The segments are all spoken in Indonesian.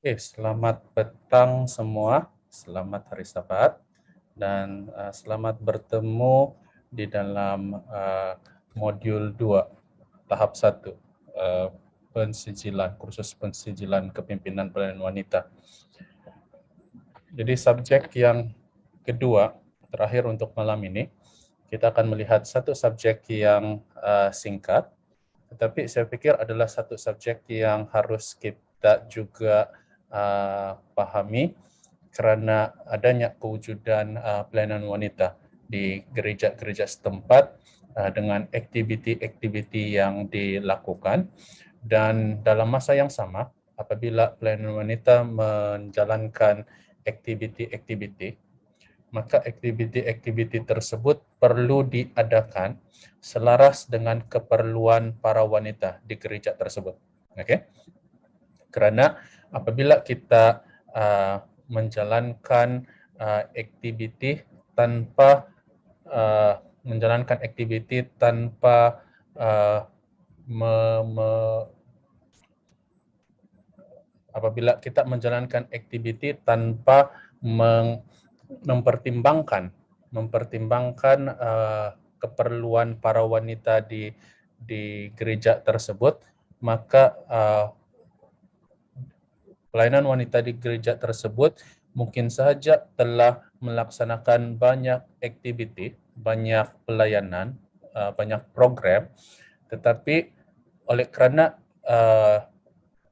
Selamat petang semua, selamat hari Sabat, dan selamat bertemu di dalam modul 2, tahap 1, kursus pensijilan kepimpinan pelayanan wanita. Jadi subjek yang kedua, terakhir untuk malam ini, kita akan melihat satu subjek yang singkat, tetapi saya pikir adalah satu subjek yang harus kita juga pahami karena adanya kewujudan pelayanan wanita di gereja-gereja setempat dengan aktiviti-aktiviti yang dilakukan, dan dalam masa yang sama apabila pelayanan wanita menjalankan aktiviti-aktiviti, maka aktiviti-aktiviti tersebut perlu diadakan selaras dengan keperluan para wanita di gereja tersebut. Oke? Karena apabila kita menjalankan aktiviti tanpa apabila kita menjalankan aktiviti tanpa mempertimbangkan keperluan para wanita di gereja tersebut, maka pelayanan wanita di gereja tersebut mungkin saja telah melaksanakan banyak aktiviti, banyak pelayanan, banyak program, tetapi oleh karena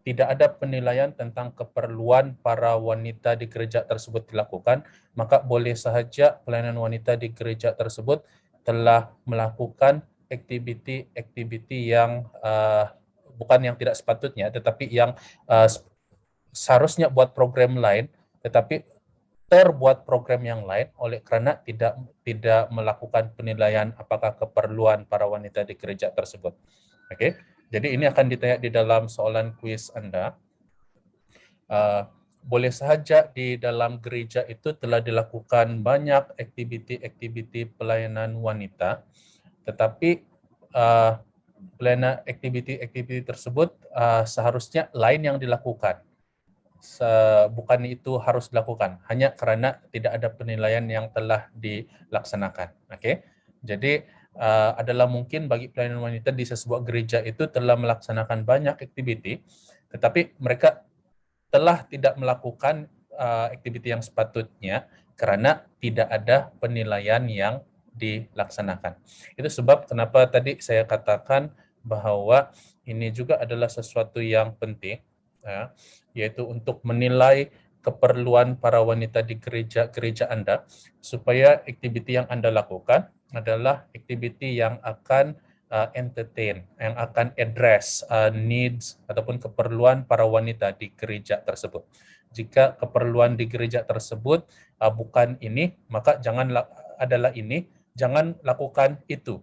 tidak ada penilaian tentang keperluan para wanita di gereja tersebut dilakukan, maka boleh sahaja pelayanan wanita di gereja tersebut telah melakukan aktiviti-aktiviti yang bukan yang tidak sepatutnya, tetapi yang seharusnya buat program lain, tetapi terbuat program yang lain oleh karena tidak melakukan penilaian apakah keperluan para wanita di gereja tersebut. Oke, jadi ini akan ditanya di dalam soalan kuis Anda. Boleh sahaja di dalam gereja itu telah dilakukan banyak aktiviti-aktiviti pelayanan wanita, tetapi pelayanan aktiviti-aktiviti tersebut seharusnya lain yang dilakukan. Bukan itu harus dilakukan, hanya karena tidak ada penilaian yang telah dilaksanakan. Oke, jadi adalah mungkin bagi pelayanan wanita di sebuah gereja itu telah melaksanakan banyak aktiviti, tetapi mereka telah tidak melakukan aktiviti yang sepatutnya karena tidak ada penilaian yang dilaksanakan. Itu sebab kenapa tadi saya katakan bahwa ini juga adalah sesuatu yang penting, yaitu untuk menilai keperluan para wanita di gereja Anda, supaya aktiviti yang Anda lakukan adalah aktiviti yang akan entertain, yang akan address needs ataupun keperluan para wanita di gereja tersebut. Jika keperluan di gereja tersebut bukan ini, maka adalah ini, jangan lakukan itu.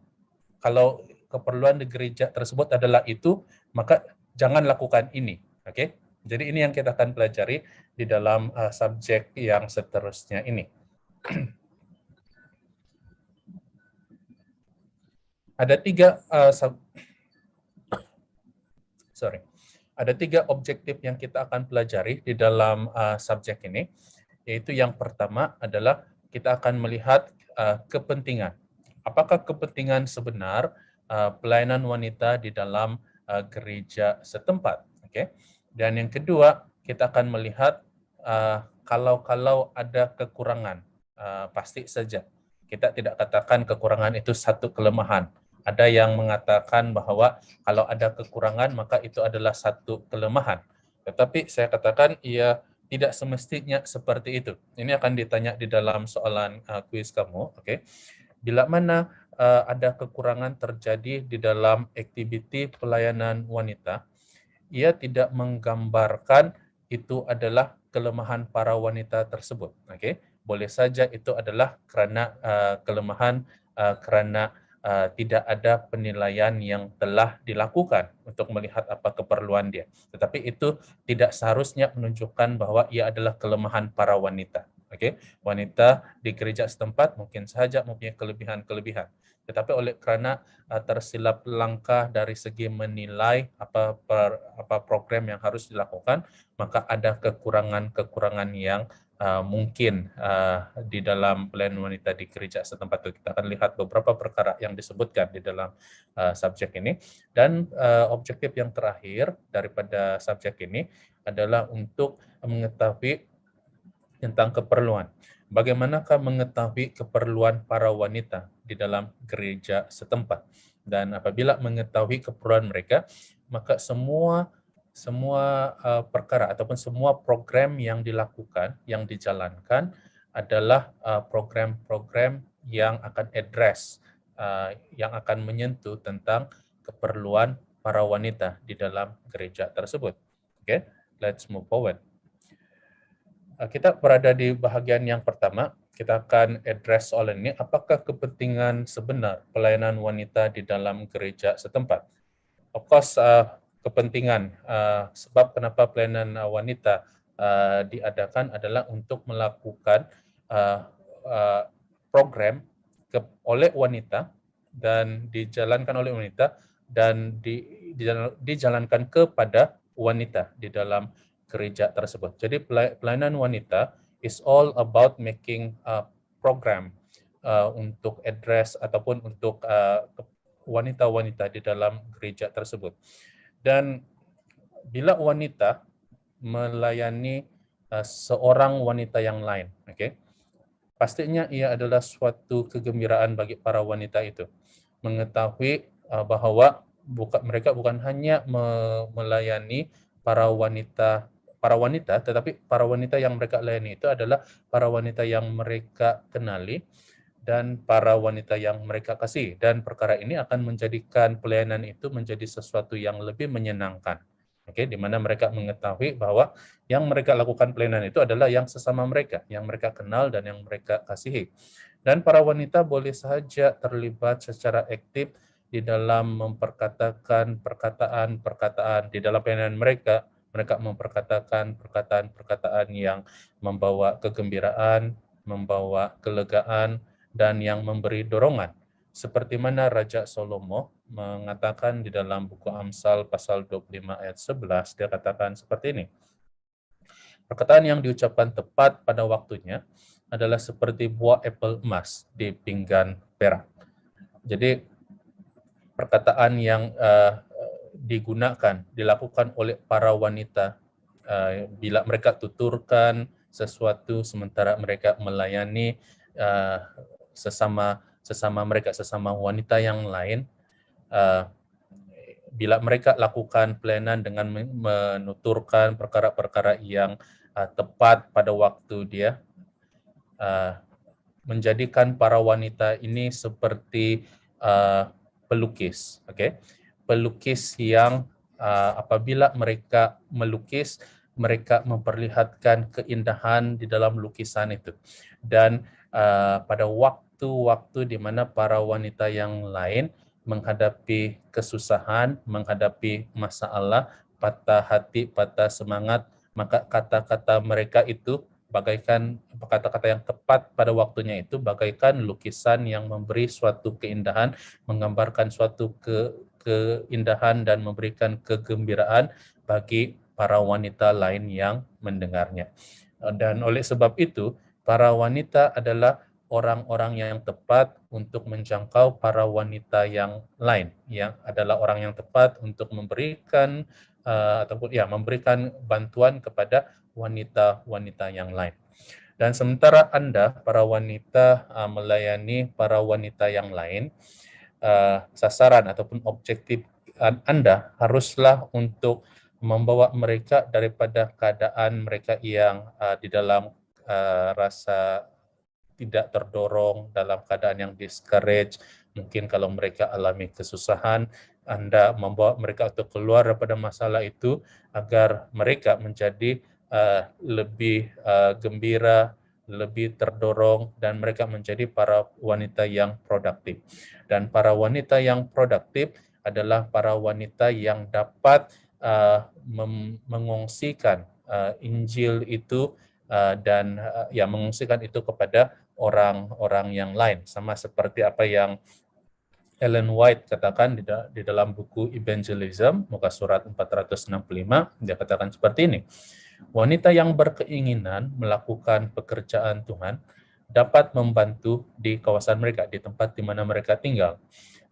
Kalau keperluan di gereja tersebut adalah itu, maka jangan lakukan ini. Oke? Jadi ini yang kita akan pelajari di dalam subjek yang seterusnya ini. Ada tiga objektif yang kita akan pelajari di dalam subjek ini, yaitu yang pertama adalah kita akan melihat kepentingan. Apakah kepentingan sebenar pelayanan wanita di dalam gereja setempat? Oke. Dan yang kedua, kita akan melihat kalau ada kekurangan, pasti saja. Kita tidak katakan kekurangan itu satu kelemahan. Ada yang mengatakan bahwa kalau ada kekurangan maka itu adalah satu kelemahan. Tetapi saya katakan tidak semestinya seperti itu. Ini akan ditanya di dalam soalan kuis kamu. Oke. Bila mana ada kekurangan terjadi di dalam aktiviti pelayanan wanita, ia tidak menggambarkan itu adalah kelemahan para wanita tersebut. Oke, boleh saja itu adalah karena kelemahan karena tidak ada penilaian yang telah dilakukan untuk melihat apa keperluan dia. Tetapi itu tidak seharusnya menunjukkan bahwa ia adalah kelemahan para wanita. Wanita di gereja setempat mungkin saja mempunyai kelebihan-kelebihan. Tetapi oleh karena tersilap langkah dari segi menilai apa program yang harus dilakukan, maka ada kekurangan-kekurangan yang mungkin di dalam pelayanan wanita di gereja setempat. Kita akan lihat beberapa perkara yang disebutkan di dalam subjek ini. Dan objektif yang terakhir daripada subjek ini adalah untuk mengetahui tentang keperluan. Bagaimanakah mengetahui keperluan para wanita di dalam gereja setempat? Dan apabila mengetahui keperluan mereka, maka semua perkara ataupun semua program yang dilakukan, yang dijalankan adalah program-program yang akan address, yang akan menyentuh tentang keperluan para wanita di dalam gereja tersebut. Okay, let's move forward. Kita berada di bahagian yang pertama, kita akan address soal ini, apakah kepentingan sebenar pelayanan wanita di dalam gereja setempat. Of course, kepentingan, sebab kenapa pelayanan wanita diadakan adalah untuk melakukan program oleh wanita dan dijalankan oleh wanita dan dijalankan kepada wanita di dalam gereja tersebut. Jadi pelayanan wanita is all about making program untuk address ataupun untuk wanita-wanita di dalam gereja tersebut. Dan bila wanita melayani seorang wanita yang lain, pastinya ia adalah suatu kegembiraan bagi para wanita itu mengetahui bahwa mereka bukan hanya melayani para wanita, tetapi para wanita yang mereka layani itu adalah para wanita yang mereka kenali dan para wanita yang mereka kasih. Dan perkara ini akan menjadikan pelayanan itu menjadi sesuatu yang lebih menyenangkan. Di mana mereka mengetahui bahwa yang mereka lakukan pelayanan itu adalah yang sesama mereka, yang mereka kenal dan yang mereka kasihi. Dan para wanita boleh saja terlibat secara aktif di dalam memperkatakan perkataan-perkataan di dalam pelayanan mereka. Mereka memperkatakan perkataan-perkataan yang membawa kegembiraan, membawa kelegaan, dan yang memberi dorongan. Seperti mana Raja Salomo mengatakan di dalam buku Amsal pasal 25 ayat 11, dia katakan seperti ini. Perkataan yang diucapkan tepat pada waktunya adalah seperti buah apel emas di pinggan perak. Jadi perkataan yang digunakan, dilakukan oleh para wanita bila mereka tuturkan sesuatu sementara mereka melayani sesama wanita yang lain, bila mereka lakukan pelayanan dengan menuturkan perkara-perkara yang tepat pada waktu dia, menjadikan para wanita ini seperti pelukis, pelukis yang apabila mereka melukis, mereka memperlihatkan keindahan di dalam lukisan itu. Dan pada waktu-waktu di mana para wanita yang lain menghadapi kesusahan, menghadapi masalah, patah hati, patah semangat, maka kata-kata mereka itu bagaikan kata-kata yang tepat pada waktunya itu bagaikan lukisan yang memberi suatu keindahan, menggambarkan suatu keindahan dan memberikan kegembiraan bagi para wanita lain yang mendengarnya. Dan oleh sebab itu, para wanita adalah orang-orang yang tepat untuk menjangkau para wanita yang lain, yang adalah orang yang tepat untuk memberikan memberikan bantuan kepada wanita-wanita yang lain. Dan sementara Anda, para wanita, melayani para wanita yang lain, sasaran ataupun objektif Anda haruslah untuk membawa mereka daripada keadaan mereka yang di dalam rasa tidak terdorong, dalam keadaan yang discourage. Mungkin kalau mereka alami kesusahan, Anda membawa mereka untuk keluar daripada masalah itu agar mereka menjadi lebih gembira, lebih terdorong, dan mereka menjadi para wanita yang produktif. Dan para wanita yang produktif adalah para wanita yang dapat mengongsikan Injil itu dan ya mengungsikan itu kepada orang-orang yang lain, sama seperti apa yang Ellen White katakan di dalam buku Evangelism, muka surat 465, dia katakan seperti ini. Wanita yang berkeinginan melakukan pekerjaan Tuhan dapat membantu di kawasan mereka, di tempat di mana mereka tinggal.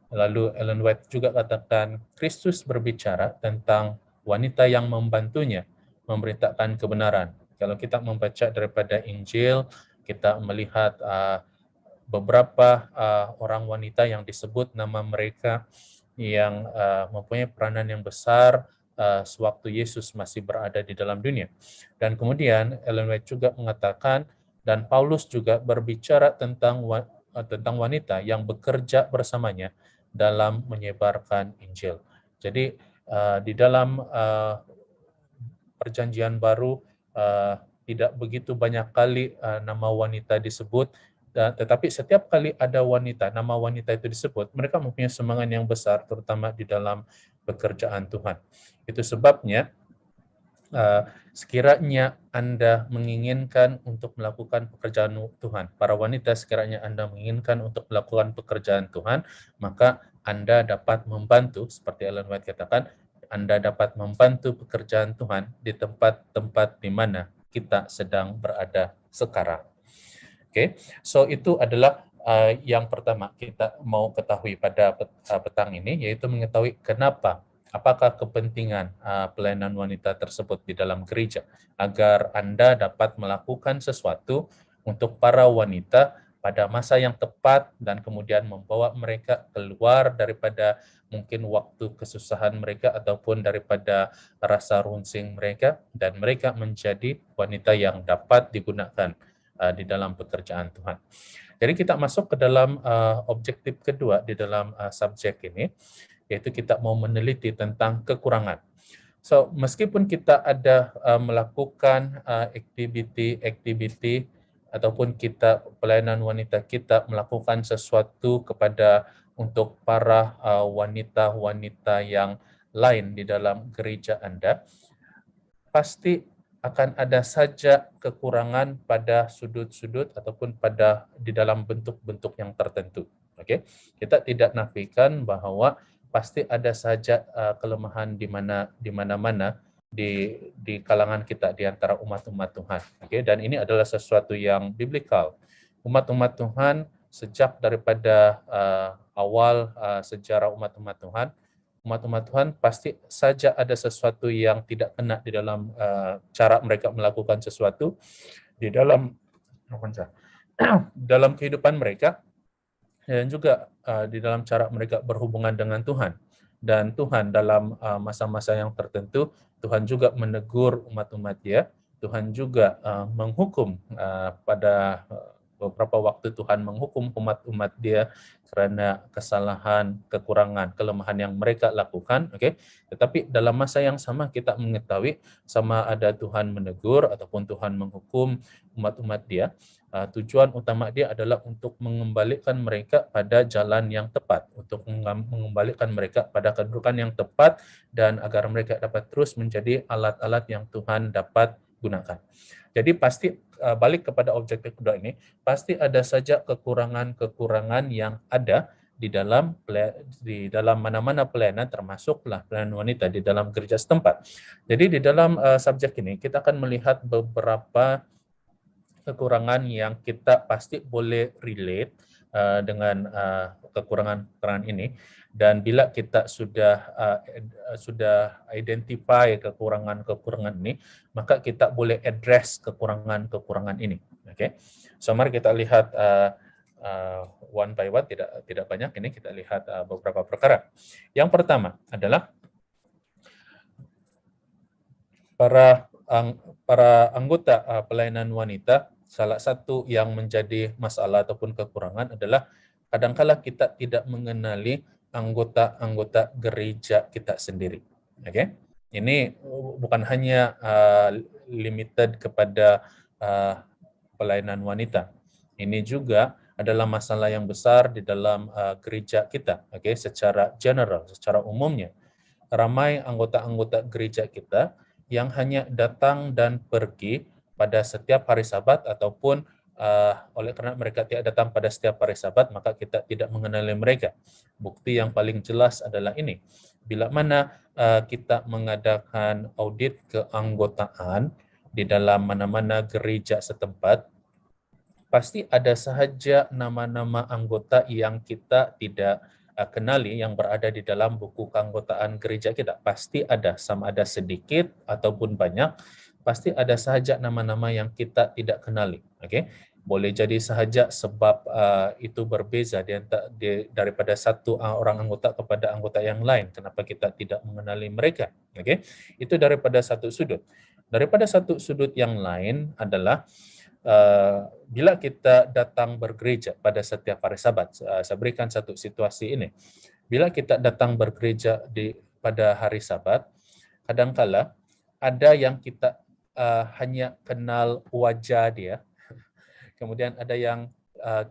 Lalu Ellen White juga katakan, Kristus berbicara tentang wanita yang membantunya memberitakan kebenaran. Kalau kita membaca daripada Injil, kita melihat beberapa orang wanita yang disebut nama mereka yang mempunyai peranan yang besar sewaktu Yesus masih berada di dalam dunia. Dan kemudian Ellen White juga mengatakan, dan Paulus juga berbicara tentang wanita yang bekerja bersamanya dalam menyebarkan Injil. Jadi di dalam Perjanjian Baru tidak begitu banyak kali nama wanita disebut, tetapi setiap kali ada wanita, nama wanita itu disebut, mereka mempunyai semangat yang besar, terutama di dalam pekerjaan Tuhan. Itu sebabnya sekiranya Anda menginginkan untuk melakukan pekerjaan Tuhan, para wanita sekiranya Anda menginginkan untuk melakukan pekerjaan Tuhan, maka Anda dapat membantu, seperti Ellen White katakan, Anda dapat membantu pekerjaan Tuhan di tempat-tempat di mana kita sedang berada sekarang. Oke, so itu adalah yang pertama kita mau ketahui pada petang ini, yaitu mengetahui kenapa, apakah kepentingan pelayanan wanita tersebut di dalam gereja, agar Anda dapat melakukan sesuatu untuk para wanita pada masa yang tepat dan kemudian membawa mereka keluar daripada mungkin waktu kesusahan mereka ataupun daripada rasa runsing mereka, dan mereka menjadi wanita yang dapat digunakan di dalam pekerjaan Tuhan. Jadi kita masuk ke dalam objektif kedua di dalam subjek ini, yaitu kita mau meneliti tentang kekurangan. So, meskipun kita ada melakukan aktiviti ataupun kita pelayanan wanita kita melakukan sesuatu kepada untuk para wanita-wanita yang lain di dalam gereja Anda, pasti akan ada saja kekurangan pada sudut-sudut ataupun pada di dalam bentuk-bentuk yang tertentu. Oke, kita tidak nafikan bahwa pasti ada saja kelemahan di mana-mana di kalangan kita, di antara umat-umat Tuhan. Oke, dan ini adalah sesuatu yang biblikal. Umat-umat Tuhan sejak daripada awal sejarah umat-umat Tuhan pasti saja ada sesuatu yang tidak kena di dalam cara mereka melakukan sesuatu di dalam dalam kehidupan mereka, dan juga di dalam cara mereka berhubungan dengan Tuhan. Dan Tuhan dalam masa-masa yang tertentu, Tuhan juga menegur umat-umat Dia. Tuhan juga menghukum pada beberapa waktu Tuhan menghukum umat-umat Dia karena kesalahan, kekurangan, kelemahan yang mereka lakukan. Oke. Tetapi dalam masa yang sama kita mengetahui sama ada Tuhan menegur ataupun Tuhan menghukum umat-umat Dia, tujuan utama Dia adalah untuk mengembalikan mereka pada jalan yang tepat, untuk mengembalikan mereka pada kedudukan yang tepat, dan agar mereka dapat terus menjadi alat-alat yang Tuhan dapat gunakan. Jadi pasti balik kepada objektif kedua ini, pasti ada saja kekurangan-kekurangan yang ada di dalam mana-mana pelayanan, termasuklah pelayanan wanita di dalam gereja setempat. Jadi di dalam subjek ini kita akan melihat beberapa kekurangan yang kita pasti boleh relate dengan kekurangan-kekurangan ini, dan bila kita sudah identify kekurangan-kekurangan ini, maka kita boleh address kekurangan-kekurangan ini. Oke, so mari kita lihat one by one, tidak banyak ini, kita lihat beberapa perkara. Yang pertama adalah para anggota pelayanan wanita, salah satu yang menjadi masalah ataupun kekurangan adalah kadangkala kita tidak mengenali anggota-anggota gereja kita sendiri. Oke, ini bukan hanya limited kepada pelayanan wanita. Ini juga adalah masalah yang besar di dalam gereja kita. Oke, secara general, secara umumnya, ramai anggota-anggota gereja kita yang hanya datang dan pergi pada setiap hari Sabat ataupun oleh karena mereka tidak datang pada setiap hari Sabat, maka kita tidak mengenali mereka. Bukti yang paling jelas adalah ini. Bila mana kita mengadakan audit keanggotaan di dalam mana-mana gereja setempat, pasti ada sahaja nama-nama anggota yang kita tidak kenali yang berada di dalam buku keanggotaan gereja kita. Pasti ada, sama ada sedikit ataupun banyak, pasti ada sahaja nama-nama yang kita tidak kenali. Oke, boleh jadi sahaja sebab itu berbeza daripada satu orang anggota kepada anggota yang lain. Kenapa kita tidak mengenali mereka? Oke, itu daripada satu sudut. Daripada satu sudut yang lain adalah bila kita datang bergereja pada setiap hari Sabat, saya berikan satu situasi ini. Bila kita datang bergereja pada hari Sabat, kadangkala ada yang kita hanya kenal wajah dia, kemudian ada yang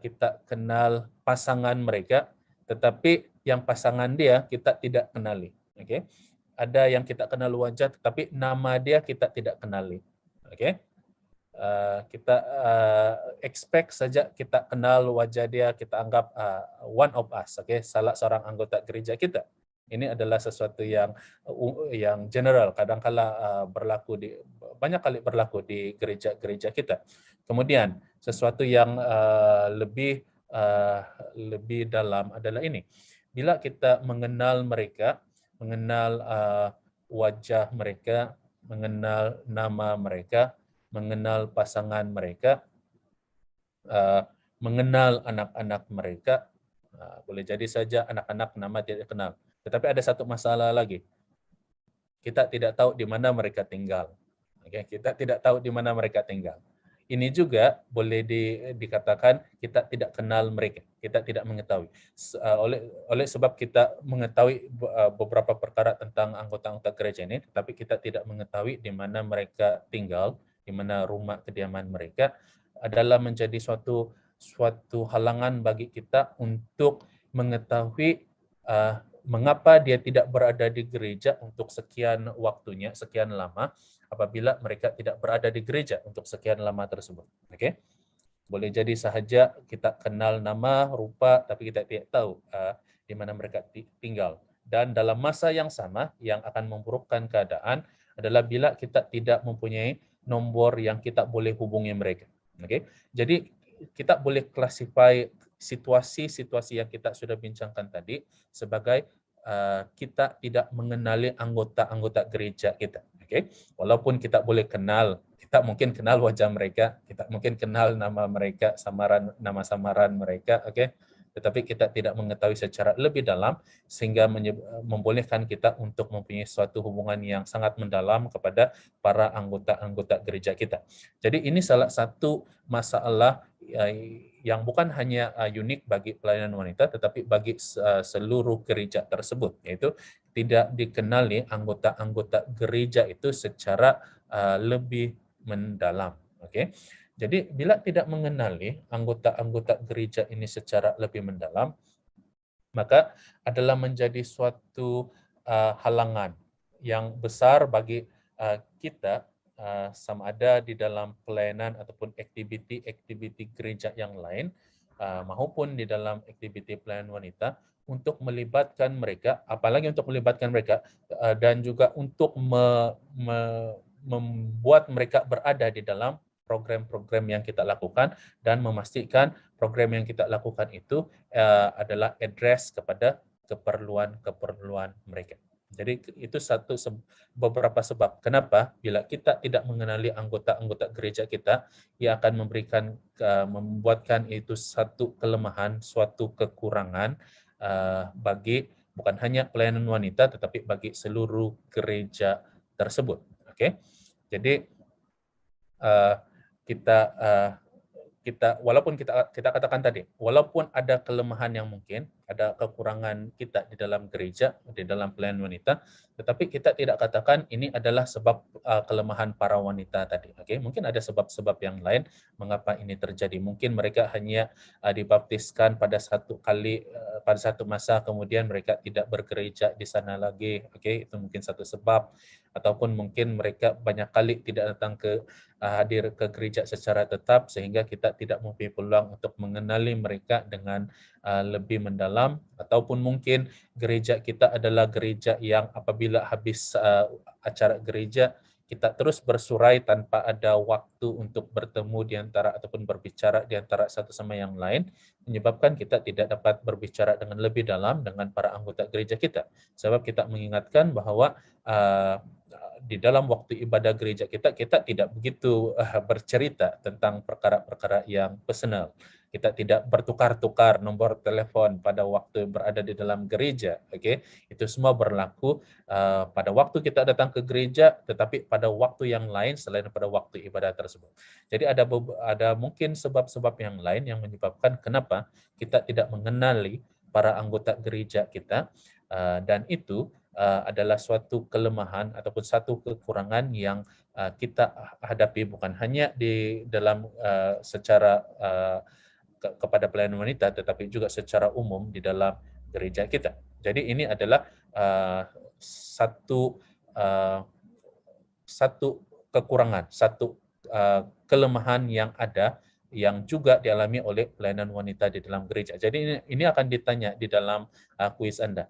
kita kenal pasangan mereka, tetapi yang pasangan dia kita tidak kenali. Okay? Ada yang kita kenal wajah, tetapi nama dia kita tidak kenali. Okay? Kita expect saja kita kenal wajah dia, kita anggap one of us, okay? Salah seorang anggota gereja kita. Ini adalah sesuatu yang general, kadang-kala banyak kali berlaku di gereja-gereja kita. Kemudian sesuatu yang lebih dalam adalah ini. Bila kita mengenal mereka, mengenal wajah mereka, mengenal nama mereka, mengenal pasangan mereka, mengenal anak-anak mereka, boleh jadi saja anak-anak nama tidak kenal. Tetapi ada satu masalah lagi. Kita tidak tahu di mana mereka tinggal. Okay? Kita tidak tahu di mana mereka tinggal. Ini juga boleh dikatakan kita tidak kenal mereka. Kita tidak mengetahui. Oleh sebab kita mengetahui beberapa perkara tentang anggota-anggota gereja ini, tetapi kita tidak mengetahui di mana mereka tinggal, di mana rumah kediaman mereka, adalah menjadi suatu halangan bagi kita untuk mengetahui mengapa dia tidak berada di gereja untuk sekian waktunya, sekian lama, apabila mereka tidak berada di gereja untuk sekian lama tersebut. Oke? Boleh jadi sahaja kita kenal nama, rupa, tapi kita tidak tahu di mana mereka tinggal. Dan dalam masa yang sama, yang akan memburukkan keadaan adalah bila kita tidak mempunyai nomor yang kita boleh hubungi mereka. Oke? Jadi kita boleh classify situasi-situasi yang kita sudah bincangkan tadi sebagai kita tidak mengenali anggota-anggota gereja kita. Okay? Walaupun kita boleh kenal, kita mungkin kenal wajah mereka, kita mungkin kenal nama mereka, nama samaran mereka, okay? Tetapi kita tidak mengetahui secara lebih dalam sehingga membolehkan kita untuk mempunyai suatu hubungan yang sangat mendalam kepada para anggota-anggota gereja kita. Jadi ini salah satu masalah yang bukan hanya unik bagi pelayanan wanita, tetapi bagi seluruh gereja tersebut, yaitu tidak dikenali anggota-anggota gereja itu secara lebih mendalam. Oke. Jadi bila tidak mengenali anggota-anggota gereja ini secara lebih mendalam, maka adalah menjadi suatu halangan yang besar bagi kita sama ada di dalam pelayanan ataupun aktiviti gereja yang lain maupun di dalam aktiviti pelayanan wanita untuk melibatkan mereka, apalagi untuk melibatkan mereka dan juga untuk membuat mereka berada di dalam program-program yang kita lakukan dan memastikan program yang kita lakukan itu adalah address kepada keperluan-keperluan mereka. Jadi itu beberapa sebab kenapa bila kita tidak mengenali anggota-anggota gereja kita, ia akan membuatkan itu satu kelemahan, suatu kekurangan bagi bukan hanya pelayanan wanita tetapi bagi seluruh gereja tersebut. Oke. Jadi kita walaupun kita katakan tadi, walaupun ada kelemahan yang mungkin, ada kekurangan kita di dalam gereja, di dalam pelayanan wanita, tetapi kita tidak katakan ini adalah sebab kelemahan para wanita tadi. Oke, mungkin ada sebab-sebab yang lain mengapa ini terjadi. Mungkin mereka hanya dibaptiskan pada satu kali pada satu masa, kemudian mereka tidak bergereja di sana lagi. Oke, itu mungkin satu sebab. Ataupun mungkin mereka banyak kali tidak datang hadir ke gereja secara tetap, sehingga kita tidak mempunyai peluang untuk mengenali mereka dengan lebih mendalam. Ataupun mungkin gereja kita adalah gereja yang apabila habis acara gereja, kita terus bersurai tanpa ada waktu untuk bertemu di antara ataupun berbicara di antara satu sama yang lain, menyebabkan kita tidak dapat berbicara dengan lebih dalam dengan para anggota gereja kita. Sebab kita mengingatkan bahwa di dalam waktu ibadah gereja kita tidak begitu bercerita tentang perkara-perkara yang personal. Kita tidak bertukar-tukar nomor telepon pada waktu berada di dalam gereja. Oke, itu semua berlaku pada waktu kita datang ke gereja, tetapi pada waktu yang lain selain pada waktu ibadah tersebut. Jadi ada mungkin sebab-sebab yang lain yang menyebabkan kenapa kita tidak mengenali para anggota gereja kita, dan itu adalah suatu kelemahan ataupun satu kekurangan yang kita hadapi bukan hanya di dalam secara kepada pelayanan wanita, tetapi juga secara umum di dalam gereja kita. Jadi ini adalah satu kekurangan, satu kelemahan yang ada yang juga dialami oleh pelayanan wanita di dalam gereja. Jadi ini akan ditanya di dalam kuis Anda.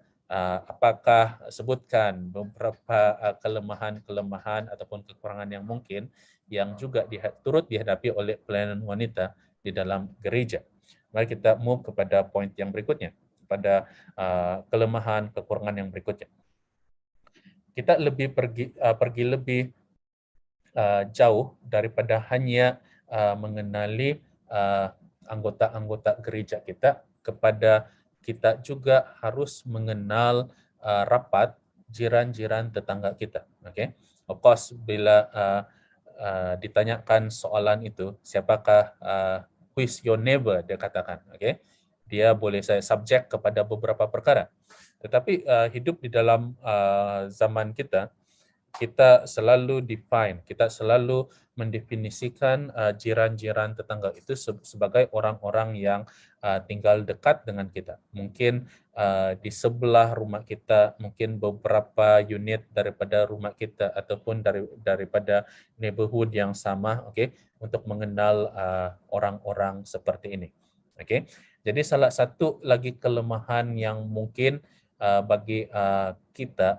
Apakah sebutkan beberapa kelemahan-kelemahan ataupun kekurangan yang mungkin yang juga turut dihadapi oleh pelayanan wanita di dalam gereja. Mari kita move kepada poin yang berikutnya, pada kelemahan, kekurangan yang berikutnya. Kita pergi lebih jauh daripada hanya mengenali anggota-anggota gereja kita, kepada kita juga harus mengenal rapat jiran-jiran tetangga kita. Okay? Of course, bila ditanyakan soalan itu, siapakah who is your neighbor, dia katakan. Okay? Dia boleh saya subjek kepada beberapa perkara. Tetapi hidup di dalam zaman kita selalu define, kita selalu mendefinisikan jiran-jiran tetangga itu sebagai orang-orang yang tinggal dekat dengan kita. Mungkin di sebelah rumah kita, mungkin beberapa unit daripada rumah kita, ataupun daripada neighborhood yang sama, okay, untuk mengenal orang-orang seperti ini. Okay. Jadi salah satu lagi kelemahan yang mungkin bagi kita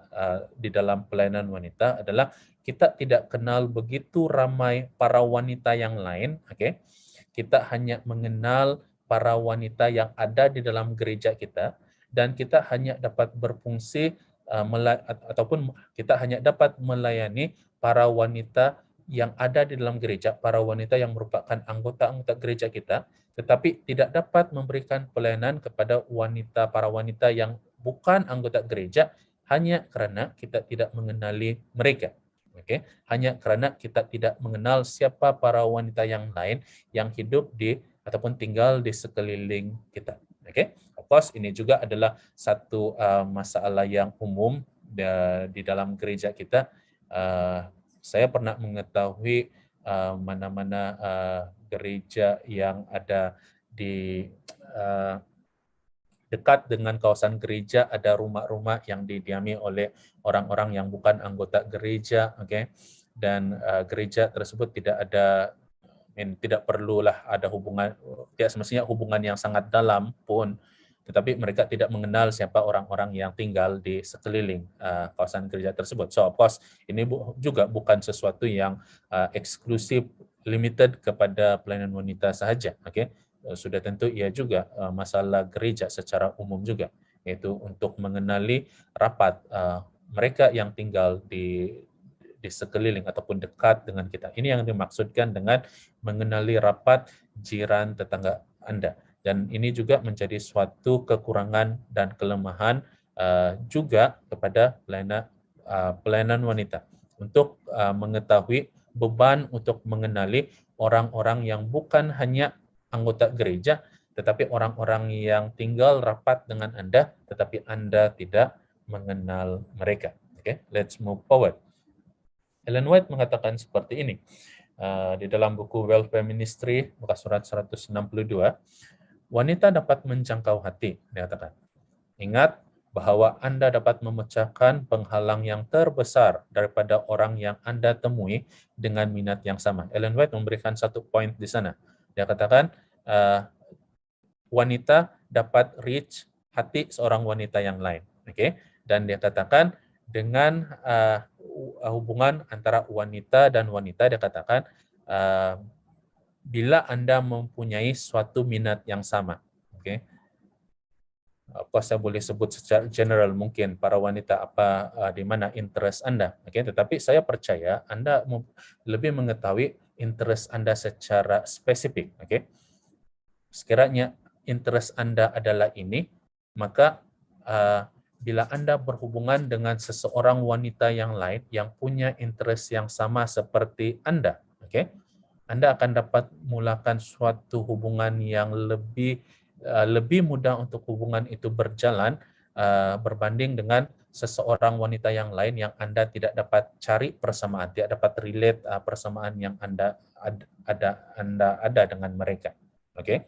di dalam pelayanan wanita adalah kita tidak kenal begitu ramai para wanita yang lain. Okay? Kita hanya mengenal para wanita yang ada di dalam gereja kita, dan kita hanya dapat berfungsi ataupun kita hanya dapat melayani para wanita yang ada di dalam gereja, para wanita yang merupakan anggota-anggota gereja kita, tetapi tidak dapat memberikan pelayanan kepada para wanita yang bukan anggota gereja, hanya karena kita tidak mengenali mereka. Okay? Hanya karena kita tidak mengenal siapa para wanita yang lain yang hidup ataupun tinggal di sekeliling kita. Okay? Of course, ini juga adalah satu masalah yang umum di dalam gereja kita. Saya pernah mengetahui mana-mana gereja yang ada di dekat dengan kawasan gereja, ada rumah-rumah yang didiami oleh orang-orang yang bukan anggota gereja, okay? Dan gereja tersebut tidak perlulah ada hubungan, tidak semestinya hubungan yang sangat dalam pun, tetapi mereka tidak mengenal siapa orang-orang yang tinggal di sekeliling kawasan gereja tersebut. So of course, ini juga bukan sesuatu yang eksklusif, limited kepada pelayanan wanita sahaja, okay? Sudah tentu ia juga masalah gereja secara umum juga, yaitu untuk mengenali rapat mereka yang tinggal di sekeliling ataupun dekat dengan kita. Ini yang dimaksudkan dengan mengenali rapat jiran tetangga Anda. Dan ini juga menjadi suatu kekurangan dan kelemahan juga kepada pelayanan wanita untuk mengetahui beban untuk mengenali orang-orang yang bukan hanya anggota gereja, tetapi orang-orang yang tinggal rapat dengan Anda, tetapi Anda tidak mengenal mereka. Okay, let's move forward. Ellen White mengatakan seperti ini. Di dalam buku Welfare Ministry, muka surat 162, wanita dapat menjangkau hati, dikatakan. Ingat bahwa Anda dapat memecahkan penghalang yang terbesar daripada orang yang Anda temui dengan minat yang sama. Ellen White memberikan satu poin di sana. Dia katakan, wanita dapat reach hati seorang wanita yang lain. Okay? Dan dia katakan, dengan hubungan antara wanita dan wanita, dia katakan, bila Anda mempunyai suatu minat yang sama. Okay? Apa saya boleh sebut secara general mungkin para wanita apa di mana interest Anda, okay? Tetapi saya percaya Anda lebih mengetahui interest Anda secara spesifik, okay? Sekiranya interest Anda adalah ini, maka bila Anda berhubungan dengan seseorang wanita yang lain yang punya interest yang sama seperti Anda, okay? Anda akan dapat mulakan suatu hubungan yang lebih mudah untuk hubungan itu berjalan berbanding dengan seseorang wanita yang lain yang Anda tidak dapat cari persamaan, tidak dapat relate persamaan yang Anda ada dengan mereka. Oke.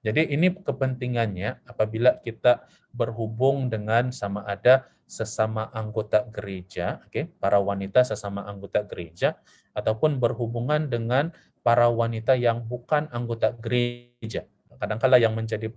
Jadi ini kepentingannya apabila kita berhubung dengan sama ada sesama anggota gereja, oke, para wanita sesama anggota gereja, ataupun berhubungan dengan para wanita yang bukan anggota gereja. Kadang-kala yang menjadi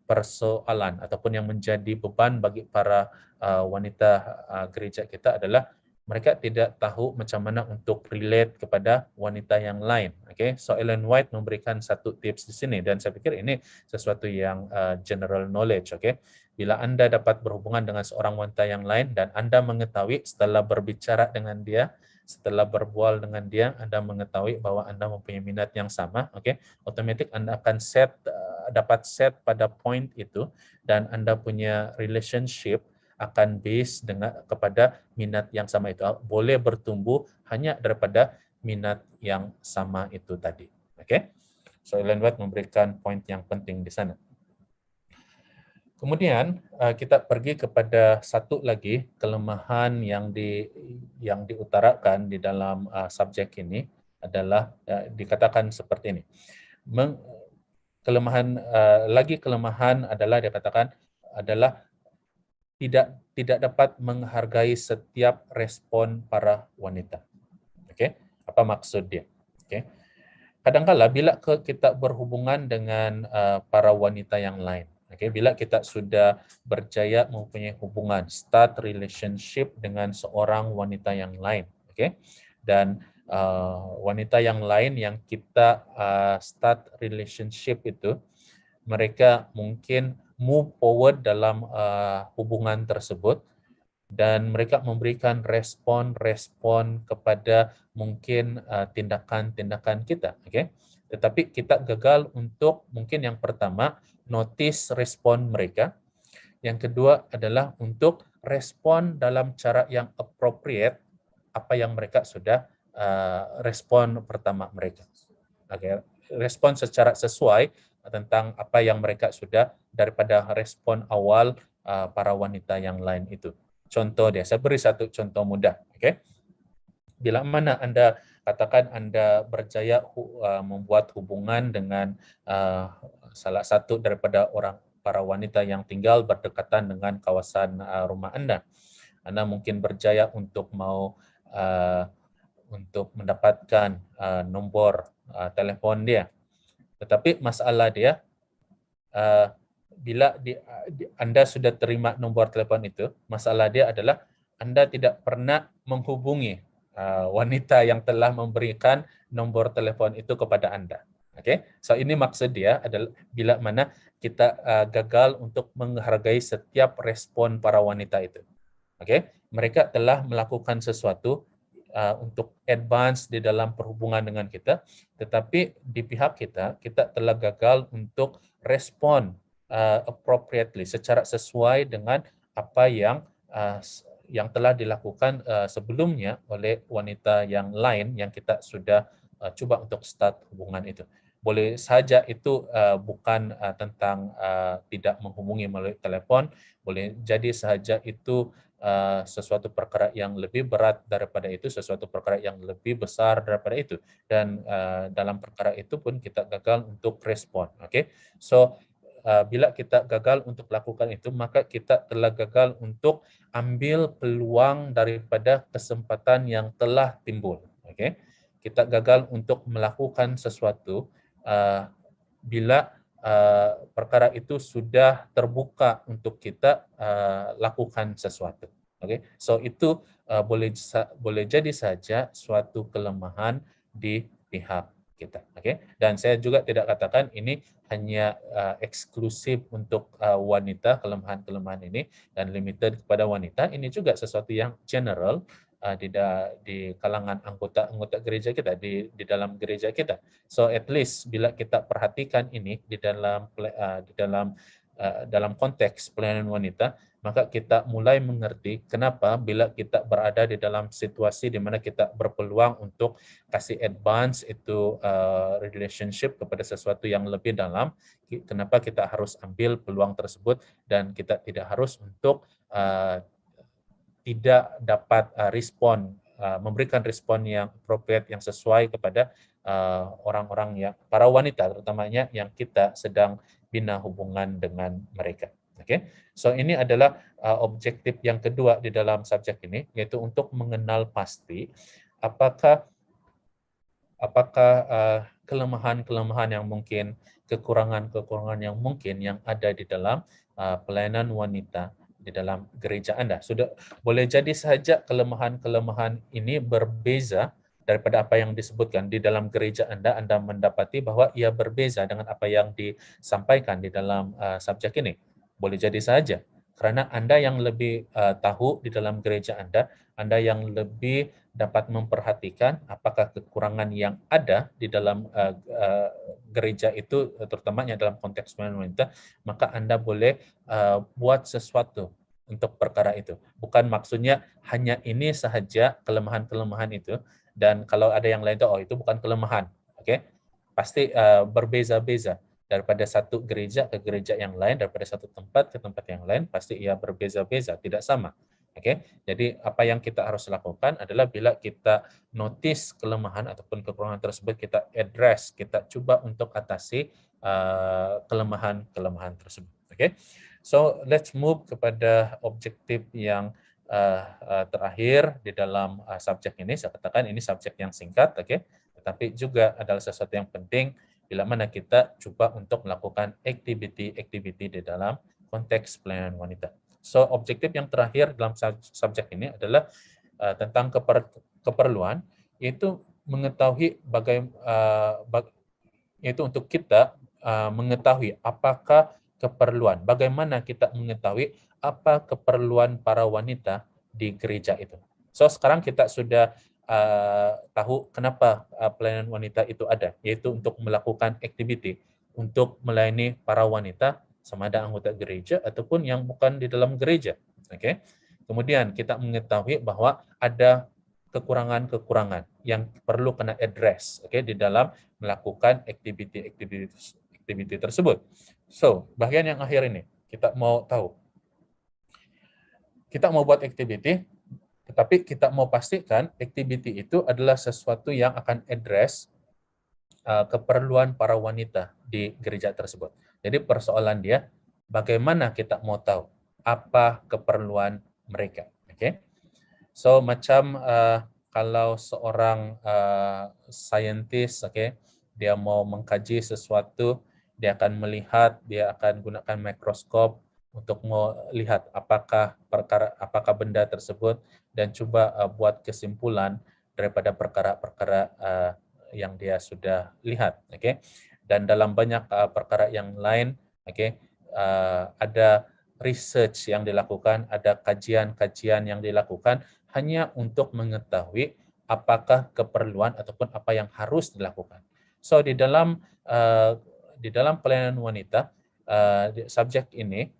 persoalan ataupun yang menjadi beban bagi para wanita gereja kita adalah mereka tidak tahu macam mana untuk relate kepada wanita yang lain. Okay? So Ellen White memberikan satu tips di sini dan saya pikir ini sesuatu yang general knowledge. Okay? Bila Anda dapat berhubungan dengan seorang wanita yang lain dan Anda mengetahui setelah berbicara dengan dia, setelah berbual dengan dia, Anda mengetahui bahwa Anda mempunyai minat yang sama, okay? Otomatis Anda akan dapat set pada point itu dan Anda punya relationship akan base kepada minat yang sama itu. Boleh bertumbuh hanya daripada minat yang sama itu tadi. Okay? So Ellen White memberikan point yang penting di sana. Kemudian kita pergi kepada satu lagi kelemahan yang diutarakan di dalam subjek ini adalah dikatakan seperti ini. Kelemahan adalah dikatakan adalah tidak dapat menghargai setiap respon para wanita. Oke, apa maksud dia? Oke. Kadang-kala bila kita berhubungan dengan para wanita yang lain, okay, bila kita sudah berjaya mempunyai hubungan, start relationship dengan seorang wanita yang lain, okay, dan wanita yang lain yang kita start relationship itu, mereka mungkin move forward dalam hubungan tersebut dan mereka memberikan respon-respon kepada mungkin tindakan-tindakan kita, okay? Tetapi kita gagal untuk mungkin yang pertama notice respon mereka, yang kedua adalah untuk respon dalam cara yang appropriate apa yang mereka sudah respon pertama mereka, okay? Respon secara sesuai tentang apa yang mereka sudah daripada respon awal para wanita yang lain itu. Contoh dia, saya beri satu contoh mudah. Okay? Bila mana Anda katakan Anda berjaya membuat hubungan dengan salah satu daripada para wanita yang tinggal berdekatan dengan kawasan rumah Anda. Anda mungkin berjaya untuk untuk mendapatkan nomor telepon dia. Tetapi masalah dia, bila Anda sudah terima nomor telepon itu, masalah dia adalah Anda tidak pernah menghubungi wanita yang telah memberikan nomor telepon itu kepada Anda. Okay? So ini maksud dia adalah bila mana kita gagal untuk menghargai setiap respon para wanita itu. Okay? Mereka telah melakukan sesuatu untuk advance di dalam perhubungan dengan kita, tetapi di pihak kita telah gagal untuk respon appropriately, secara sesuai dengan apa yang telah dilakukan sebelumnya oleh wanita yang lain yang kita sudah coba untuk start hubungan itu. boleh saja itu bukan tentang tidak menghubungi melalui telepon, boleh jadi saja itu sesuatu perkara yang lebih berat daripada itu, sesuatu perkara yang lebih besar daripada itu, dan dalam perkara itu pun kita gagal untuk respon. Okay? So bila kita gagal untuk lakukan itu, maka kita telah gagal untuk ambil peluang daripada kesempatan yang telah timbul. Okay? Kita gagal untuk melakukan sesuatu bila perkara itu sudah terbuka untuk kita lakukan sesuatu. Okay? So itu boleh jadi saja suatu kelemahan di pihak kita. Okay? Dan saya juga tidak katakan ini hanya eksklusif untuk wanita, kelemahan-kelemahan ini, dan limited kepada wanita. Ini juga sesuatu yang general di kalangan anggota gereja kita, di dalam gereja kita. So at least bila kita perhatikan ini di dalam konteks pelayanan wanita, maka kita mulai mengerti kenapa bila kita berada di dalam situasi di mana kita berpeluang untuk kasih advance itu relationship kepada sesuatu yang lebih dalam, kenapa kita harus ambil peluang tersebut dan kita tidak harus untuk tidak dapat memberikan respon yang appropriate, yang sesuai kepada orang-orang yang para wanita terutamanya yang kita sedang bina hubungan dengan mereka. Okay? So ini adalah objektif yang kedua di dalam subjek ini, yaitu untuk mengenal pasti apakah kelemahan-kelemahan yang mungkin, kekurangan-kekurangan yang mungkin yang ada di dalam pelayanan wanita di dalam gereja Anda. Sudah boleh jadi saja kelemahan-kelemahan ini berbeza daripada apa yang disebutkan di dalam gereja Anda. Anda mendapati bahwa ia berbeza dengan apa yang disampaikan di dalam subjek ini. Boleh jadi saja karena Anda yang lebih tahu di dalam gereja Anda yang lebih dapat memperhatikan apakah kekurangan yang ada di dalam gereja itu, terutamanya dalam konteks wanita, maka Anda boleh buat sesuatu untuk perkara itu. Bukan maksudnya hanya ini sahaja kelemahan-kelemahan itu, dan kalau ada yang lain itu bukan kelemahan. Okay? Pasti berbeza-beza daripada satu gereja ke gereja yang lain, daripada satu tempat ke tempat yang lain, pasti ia berbeza-beza, tidak sama. Oke, jadi apa yang kita harus lakukan adalah bila kita notice kelemahan ataupun kekurangan tersebut, kita address, kita coba untuk atasi kelemahan-kelemahan tersebut. Oke, so let's move kepada objektif yang terakhir di dalam subjek ini. Saya katakan ini subjek yang singkat, oke, tetapi juga adalah sesuatu yang penting bila mana kita coba untuk melakukan activity-activity di dalam konteks pelayanan wanita. So objektif yang terakhir dalam subjek ini adalah tentang keperluan, yaitu mengetahui yaitu untuk kita mengetahui apakah keperluan, bagaimana kita mengetahui apa keperluan para wanita di gereja itu. So sekarang kita sudah tahu kenapa pelayanan wanita itu ada, yaitu untuk melakukan activity untuk melayani para wanita, sama ada anggota gereja ataupun yang bukan di dalam gereja. Okay? Kemudian kita mengetahui bahwa ada kekurangan-kekurangan yang perlu kena address, okay, di dalam melakukan activity tersebut. So, bagian yang akhir ini kita mau tahu. Kita mau buat activity, tetapi kita mau pastikan activity itu adalah sesuatu yang akan address keperluan para wanita di gereja tersebut. Jadi persoalan dia, bagaimana kita mau tahu apa keperluan mereka. Okay? So macam kalau seorang scientist, okay, dia mau mengkaji sesuatu, dia akan melihat, dia akan gunakan mikroskop untuk melihat apakah benda tersebut dan coba buat kesimpulan daripada perkara-perkara yang dia sudah lihat, okay? Dan dalam banyak perkara yang lain, okay, ada research yang dilakukan, ada kajian-kajian yang dilakukan hanya untuk mengetahui apakah keperluan ataupun apa yang harus dilakukan. So di dalam pelayanan wanita, subjek ini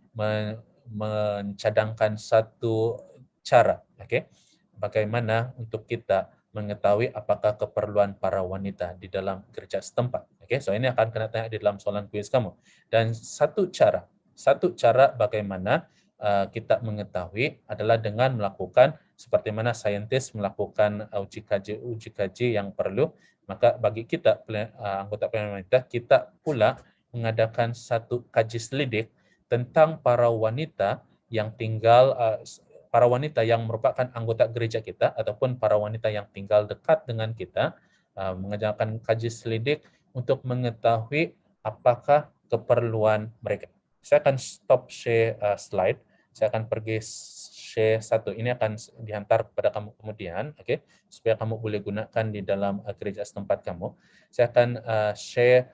mencadangkan satu cara, okay, bagaimana untuk kita mengetahui apakah keperluan para wanita di dalam gereja setempat. Oke, so ini akan kena tanya di dalam soalan kuis kamu. Dan satu cara bagaimana kita mengetahui adalah dengan melakukan seperti mana saintis melakukan uji kaji yang perlu. Maka bagi kita anggota pelayanan wanita, kita pula mengadakan satu kaji selidik tentang para wanita yang tinggal para wanita yang merupakan anggota gereja kita ataupun para wanita yang tinggal dekat dengan kita, mengerjakan kaji selidik untuk mengetahui apakah keperluan mereka. Saya akan stop share slide. Saya akan pergi share satu. Ini akan dihantar kepada kamu kemudian, oke, supaya kamu boleh gunakan di dalam gereja setempat kamu. Saya akan share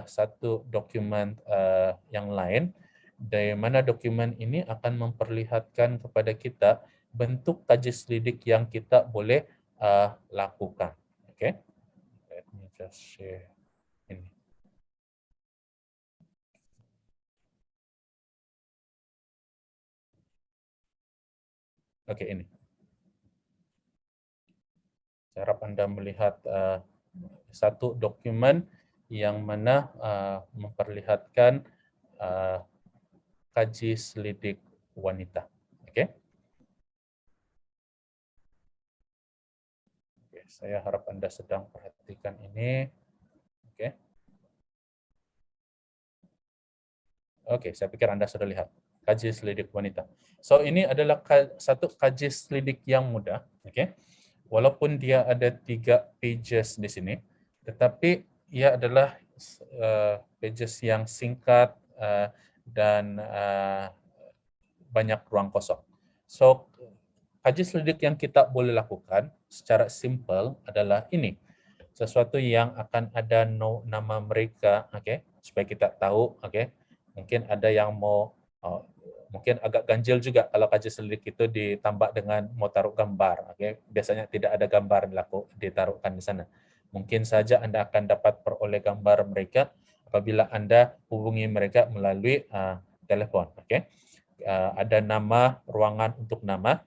satu dokumen yang lain, di mana dokumen ini akan memperlihatkan kepada kita bentuk kaji selidik yang kita boleh lakukan. Oke, let me just share ini. Oke, ini. Saya harap Anda melihat satu dokumen yang mana memperlihatkan kaji selidik wanita. Oke. Oke, saya harap Anda sedang perhatikan ini. Oke. Oke, saya pikir Anda sudah lihat kaji selidik wanita. So, ini adalah satu kaji selidik yang mudah, oke. Walaupun dia ada 3 pages di sini, tetapi ia adalah pages yang singkat dan banyak ruang kosong. So, kaji selidik yang kita boleh lakukan secara simple adalah ini. Sesuatu yang akan ada nama mereka, oke, supaya kita tahu, oke. Mungkin ada yang mau mungkin agak ganjil juga kalau kaji selidik itu ditambah dengan mau taruh gambar, oke. Biasanya tidak ada gambar ditaruhkan di sana. Mungkin saja Anda akan dapat peroleh gambar mereka apabila Anda hubungi mereka melalui telepon, oke. Ada nama, ruangan untuk nama,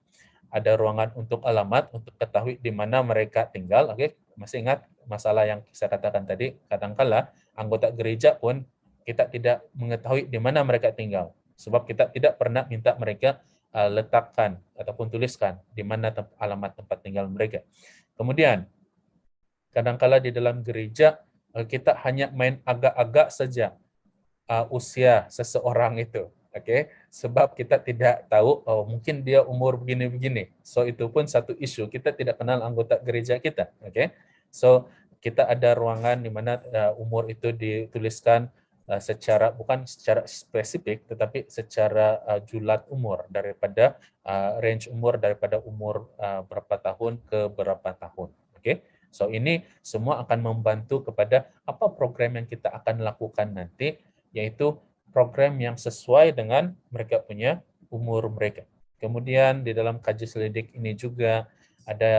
ada ruangan untuk alamat, untuk ketahui di mana mereka tinggal, oke. Masih ingat masalah yang saya katakan tadi, kadangkala anggota gereja pun kita tidak mengetahui di mana mereka tinggal, sebab kita tidak pernah minta mereka letakkan ataupun tuliskan di mana alamat tempat tinggal mereka. Kemudian, kadangkala di dalam gereja kita hanya main agak-agak saja usia seseorang itu, oke? Sebab kita tidak tahu, mungkin dia umur begini-begini. So, itu pun satu isu. Kita tidak kenal anggota gereja kita, oke? So, kita ada ruangan di mana umur itu dituliskan bukan secara spesifik, tetapi secara julat umur, daripada range umur daripada umur berapa tahun ke berapa tahun, oke? So, ini semua akan membantu kepada apa program yang kita akan lakukan nanti, yaitu program yang sesuai dengan mereka punya umur mereka. Kemudian di dalam kaji selidik ini juga ada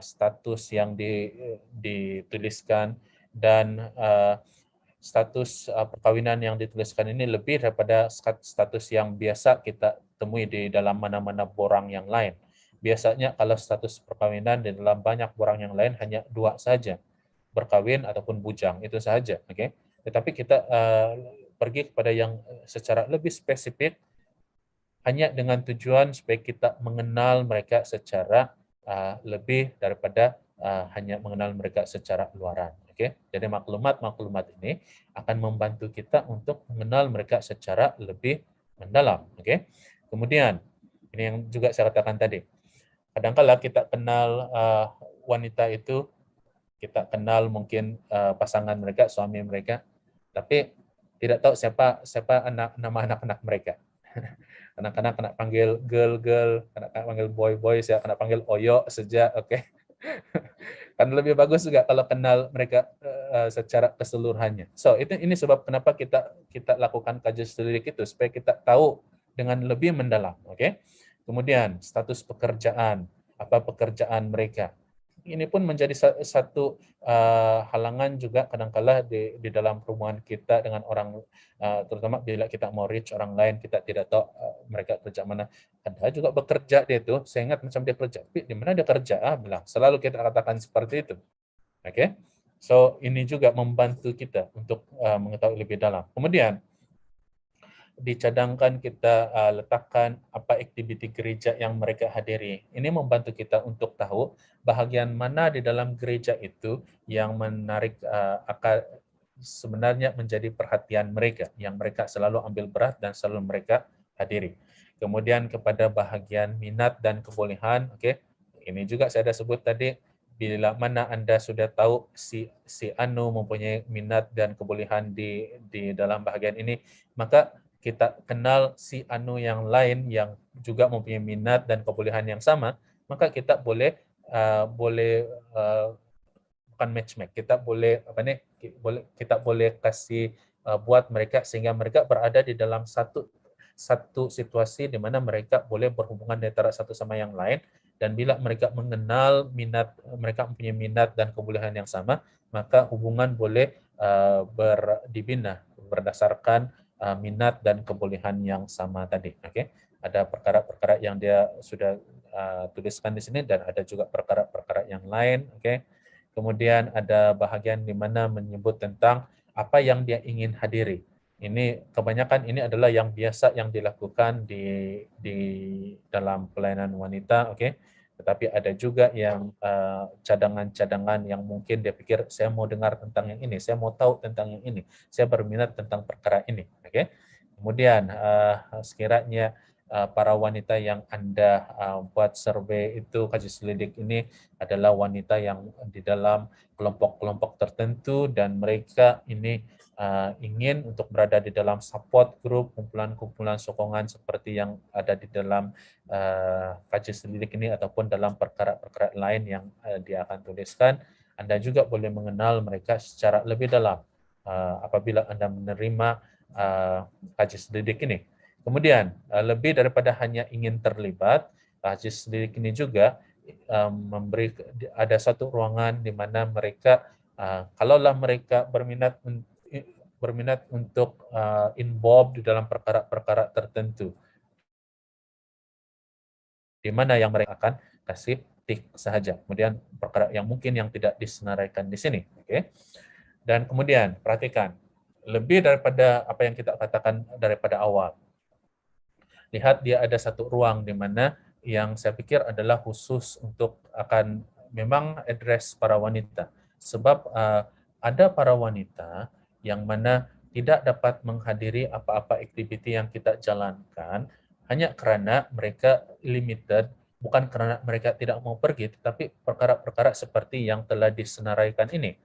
status yang dituliskan, dan status perkawinan yang dituliskan ini lebih daripada status yang biasa kita temui di dalam mana-mana borang yang lain. Biasanya kalau status perkawinan di dalam banyak borang yang lain hanya 2 saja, berkawin ataupun bujang, itu saja, oke. Tetapi kita pergi kepada yang secara lebih spesifik, hanya dengan tujuan supaya kita mengenal mereka secara lebih daripada hanya mengenal mereka secara luaran. Oke, jadi maklumat ini akan membantu kita untuk mengenal mereka secara lebih mendalam. Oke, kemudian ini yang juga saya katakan tadi. Kadang-kala kita kenal wanita itu, kita kenal mungkin pasangan mereka, suami mereka, tapi tidak tahu siapa nama anak-anak mereka. Anak-anak kena panggil girl, kena panggil boy, saya kena panggil oyo saja, oke. Kan lebih bagus juga kalau kenal mereka secara keseluruhannya. So, ini sebab kenapa kita lakukan kajian selidik itu, supaya kita tahu dengan lebih mendalam, oke. Kemudian status pekerjaan, apa pekerjaan mereka, ini pun menjadi satu halangan juga kadang-kala di dalam perhubungan kita dengan orang, terutama bila kita mau reach orang lain, kita tidak tahu mereka kerja mana. Ada juga bekerja dia itu, saya ingat macam dia kerja, tapi di mana dia kerja? Bilang, selalu kita katakan seperti itu. Oke, so ini juga membantu kita untuk mengetahui lebih dalam. Kemudian dicadangkan kita letakkan apa aktiviti gereja yang mereka hadiri. Ini membantu kita untuk tahu bahagian mana di dalam gereja itu yang menarik akan sebenarnya menjadi perhatian mereka, yang mereka selalu ambil berat dan selalu mereka hadiri. Kemudian kepada bahagian minat dan kebolehan, oke. Ini juga saya ada sebut tadi, bila mana Anda sudah tahu si Anu mempunyai minat dan kebolehan di dalam bahagian ini, maka kita kenal si Anu yang lain yang juga mempunyai minat dan kebolehan yang sama, maka kita boleh bukan matchmake, kita boleh kita boleh kasih buat mereka sehingga mereka berada di dalam satu situasi di mana mereka boleh berhubungan antara satu sama yang lain, dan bila mereka mengenal mereka mempunyai minat dan kebolehan yang sama, maka hubungan boleh dibina berdasarkan minat dan kebolehan yang sama tadi. Oke, ada perkara-perkara yang dia sudah tuliskan di sini dan ada juga perkara-perkara yang lain. Oke, kemudian ada bahagian di mana menyebut tentang apa yang dia ingin hadiri. Ini kebanyakan ini adalah yang biasa yang dilakukan di dalam pelayanan wanita. Oke. Tetapi ada juga yang cadangan-cadangan yang mungkin dia pikir, saya mau dengar tentang yang ini, saya mau tahu tentang yang ini, saya berminat tentang perkara ini. Oke. Kemudian sekiranya para wanita yang Anda buat survei itu, kaji selidik ini adalah wanita yang di dalam kelompok-kelompok tertentu dan mereka ini ingin untuk berada di dalam support group, kumpulan-kumpulan sokongan seperti yang ada di dalam kaji selidik ini ataupun dalam perkara-perkara lain yang dia akan tuliskan. Anda juga boleh mengenal mereka secara lebih dalam apabila Anda menerima kaji selidik ini. Kemudian lebih daripada hanya ingin terlibat, kaji selidik ini juga memberi ada satu ruangan di mana mereka kalaulah mereka berminat untuk involved di dalam perkara-perkara tertentu, di mana yang mereka akan kasih tik saja. Kemudian perkara yang mungkin yang tidak disenaraikan di sini. Oke. Dan kemudian perhatikan, lebih daripada apa yang kita katakan daripada awal. Lihat dia ada satu ruang di mana yang saya pikir adalah khusus untuk akan memang address para wanita. Sebab ada para wanita yang mana tidak dapat menghadiri apa-apa aktiviti yang kita jalankan hanya karena mereka limited, bukan karena mereka tidak mau pergi, tetapi perkara-perkara seperti yang telah disenaraikan ini.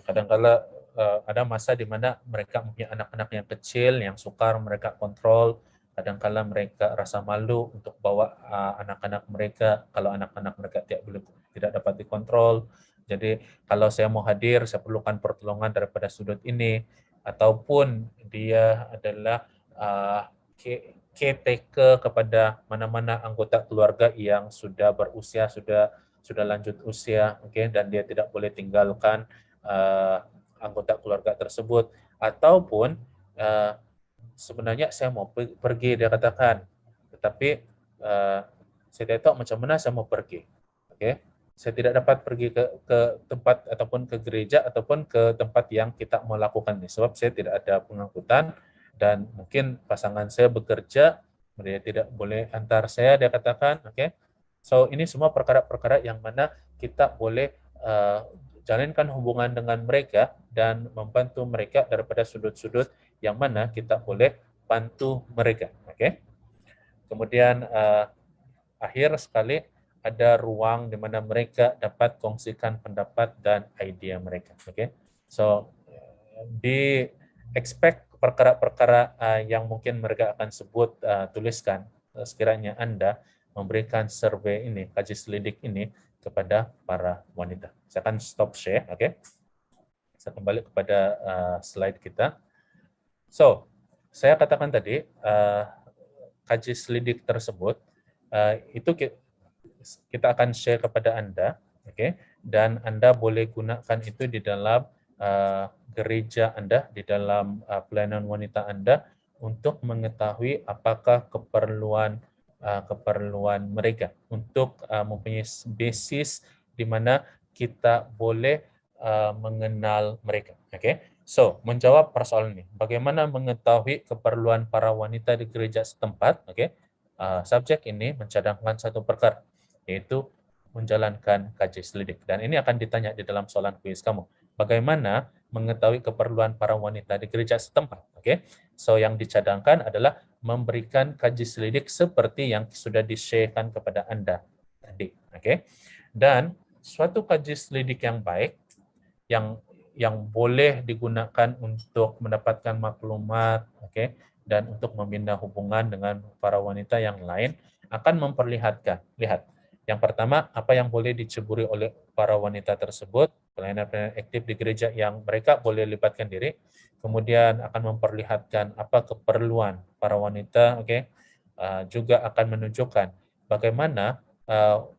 Kadang-kala ada masa di mana mereka mempunyai anak-anak yang kecil, yang sukar mereka kontrol. Kadang-kala mereka rasa malu untuk bawa anak-anak mereka, kalau anak-anak mereka tidak dapat dikontrol. Jadi kalau saya mau hadir, saya perlukan pertolongan daripada sudut ini, ataupun dia adalah caretaker kepada mana-mana anggota keluarga yang sudah berusia, sudah lanjut usia, dan dia tidak boleh tinggalkan anggota keluarga tersebut, ataupun sebenarnya saya mau pergi, dia katakan, tetapi saya tidak tahu macam mana saya mau pergi. Saya tidak dapat pergi ke tempat ataupun ke gereja ataupun ke tempat yang kita mau lakukan ini, sebab saya tidak ada pengangkutan dan mungkin pasangan saya bekerja, dia tidak boleh antar saya, dia katakan. So ini semua perkara-perkara yang mana kita boleh jalinkan hubungan dengan mereka dan membantu mereka daripada sudut-sudut yang mana kita boleh bantu mereka. Kemudian akhir sekali ada ruang di mana mereka dapat kongsikan pendapat dan idea mereka. So di expect perkara-perkara yang mungkin mereka akan sebut, tuliskan sekiranya Anda memberikan survei ini, kaji selidik ini kepada para wanita. Saya akan stop share. Saya kembali kepada slide kita. So saya katakan tadi kaji selidik tersebut itu kita akan share kepada Anda, Oke, dan Anda boleh gunakan itu di dalam gereja Anda, di dalam pelayanan wanita Anda untuk mengetahui apakah keperluan mereka, untuk mempunyai basis di mana kita boleh mengenal mereka. Oke, so menjawab persoalan ini, bagaimana mengetahui keperluan para wanita di gereja setempat? Oke, subjek ini mencadangkan satu perkara, yaitu menjalankan kaji selidik. Dan ini akan ditanya di dalam soalan kuis kamu. Bagaimana mengetahui keperluan para wanita di gereja setempat? Oke, so yang dicadangkan adalah memberikan kaji selidik seperti yang sudah di-share-kan kepada Anda tadi. Oke, dan suatu kaji selidik yang baik, yang boleh digunakan untuk mendapatkan maklumat, oke, dan untuk membina hubungan dengan para wanita yang lain, akan memperlihatkan, lihat, yang pertama, apa yang boleh diceburi oleh para wanita tersebut, pelayanan-pelayanan aktif di gereja yang mereka boleh libatkan diri, kemudian akan memperlihatkan apa keperluan para wanita, oke, juga akan menunjukkan bagaimana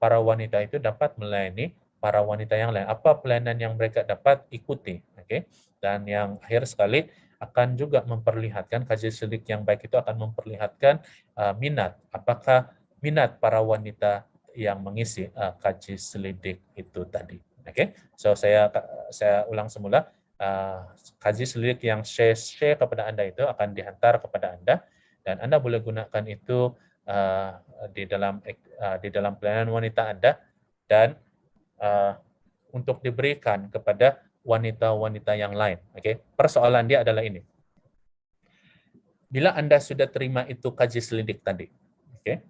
para wanita itu dapat melayani para wanita yang lain, apa pelayanan yang mereka dapat ikuti, oke. Dan yang akhir sekali akan juga memperlihatkan, kaji selidik yang baik itu akan memperlihatkan minat, apakah minat para wanita yang mengisi kaji selidik itu tadi, oke. So saya ulang semula, kaji selidik yang share kepada Anda itu akan dihantar kepada Anda, dan Anda boleh gunakan itu di dalam pelayanan wanita Anda, dan untuk diberikan kepada wanita-wanita yang lain. Oke, persoalan dia adalah ini. Bila Anda sudah terima itu kaji selidik tadi, oke,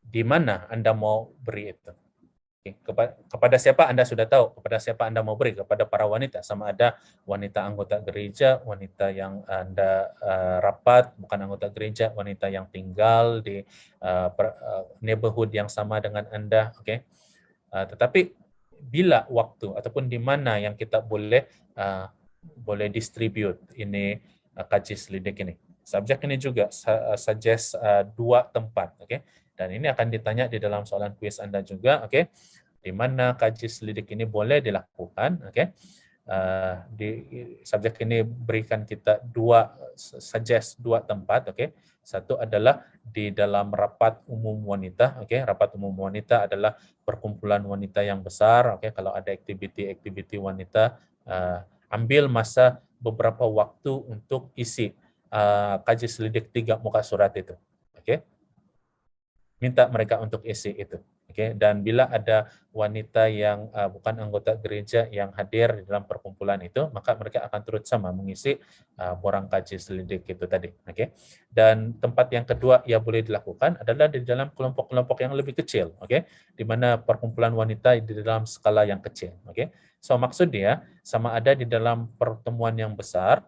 di mana Anda mau beri itu? Oke, kepada siapa Anda sudah tahu, kepada siapa Anda mau beri, kepada para wanita, sama ada wanita anggota gereja, wanita yang Anda rapat, bukan anggota gereja, wanita yang tinggal di neighborhood yang sama dengan Anda, oke. Tetapi bila waktu ataupun di mana yang kita boleh distribute ini kaji selidik ini. Subjek ini juga suggest 2 tempat, oke. Dan ini akan ditanya di dalam soalan kuis Anda juga, oke. Di mana kaji selidik ini boleh dilakukan, oke. Di subjek ini berikan kita suggest 2 tempat, oke. Satu adalah di dalam rapat umum wanita, oke. Rapat umum wanita adalah perkumpulan wanita yang besar, oke. Kalau ada aktiviti wanita, ambil masa beberapa waktu untuk isi kaji selidik 3 muka surat itu, oke. Minta mereka untuk isi itu. Oke, dan bila ada wanita yang bukan anggota gereja yang hadir di dalam perkumpulan itu, maka mereka akan turut sama mengisi borang kaji selidik itu tadi. Oke, dan tempat yang kedua yang boleh dilakukan adalah di dalam kelompok-kelompok yang lebih kecil. Oke, di mana perkumpulan wanita di dalam skala yang kecil. Oke, so maksudnya sama ada di dalam pertemuan yang besar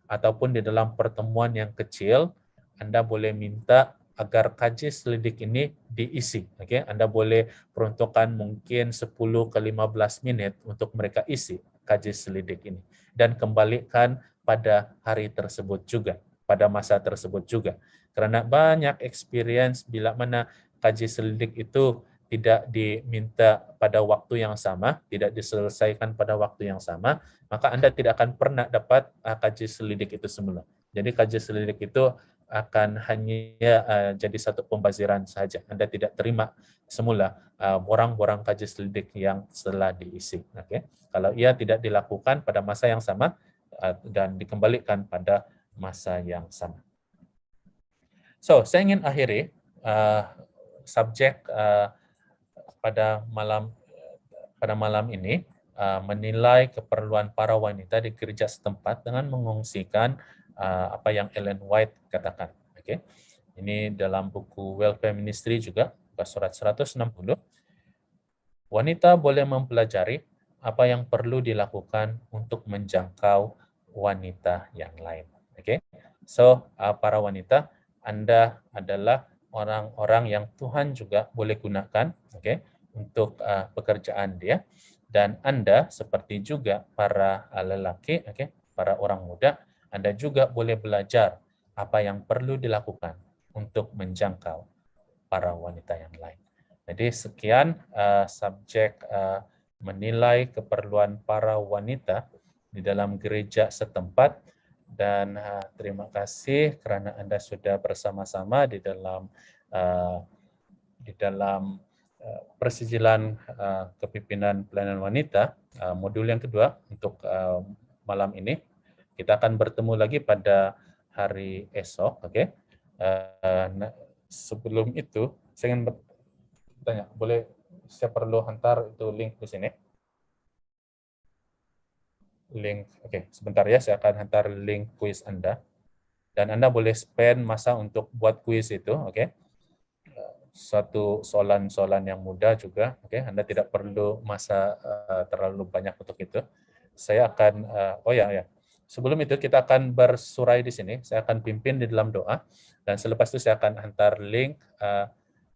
ataupun di dalam pertemuan yang kecil, Anda boleh minta agar kaji selidik ini diisi. Oke, Anda boleh peruntukkan mungkin 10 ke 15 menit untuk mereka isi kaji selidik ini, dan kembalikan pada hari tersebut juga, pada masa tersebut juga. Karena banyak experience bila mana kaji selidik itu tidak diminta pada waktu yang sama, tidak diselesaikan pada waktu yang sama, maka Anda tidak akan pernah dapat kaji selidik itu semula. Jadi kaji selidik itu akan hanya jadi satu pembaziran saja. Anda tidak terima semula borang-borang kaji selidik yang setelah diisi. Okay? Kalau ia tidak dilakukan pada masa yang sama dan dikembalikan pada masa yang sama. So, saya ingin akhiri subjek pada malam ini, menilai keperluan para wanita di gereja setempat dengan mengungsikan apa yang Ellen White katakan. Oke. Ini dalam buku Welfare Ministry juga, surat 160. Wanita boleh mempelajari apa yang perlu dilakukan untuk menjangkau wanita yang lain. Oke. So, para wanita, Anda adalah orang-orang yang Tuhan juga boleh gunakan, oke, untuk pekerjaan dia. Dan Anda seperti juga para lelaki, oke, para orang muda, Anda juga boleh belajar apa yang perlu dilakukan untuk menjangkau para wanita yang lain. Jadi sekian subjek menilai keperluan para wanita di dalam gereja setempat, dan terima kasih karena Anda sudah bersama-sama di dalam persijilan kepimpinan pelayanan wanita, modul yang kedua untuk malam ini. Kita akan bertemu lagi pada hari esok, oke? Sebelum itu, saya ingin bertanya, boleh saya perlu hantar itu link di sini? Link, oke, sebentar ya, saya akan hantar link kuis Anda. Dan Anda boleh spend masa untuk buat kuis itu, oke? Suatu soalan-soalan yang mudah juga, oke? Anda tidak perlu masa terlalu banyak untuk itu. Saya akan, oh ya, sebelum itu kita akan bersurai di sini. Saya akan pimpin di dalam doa, dan selepas itu saya akan hantar link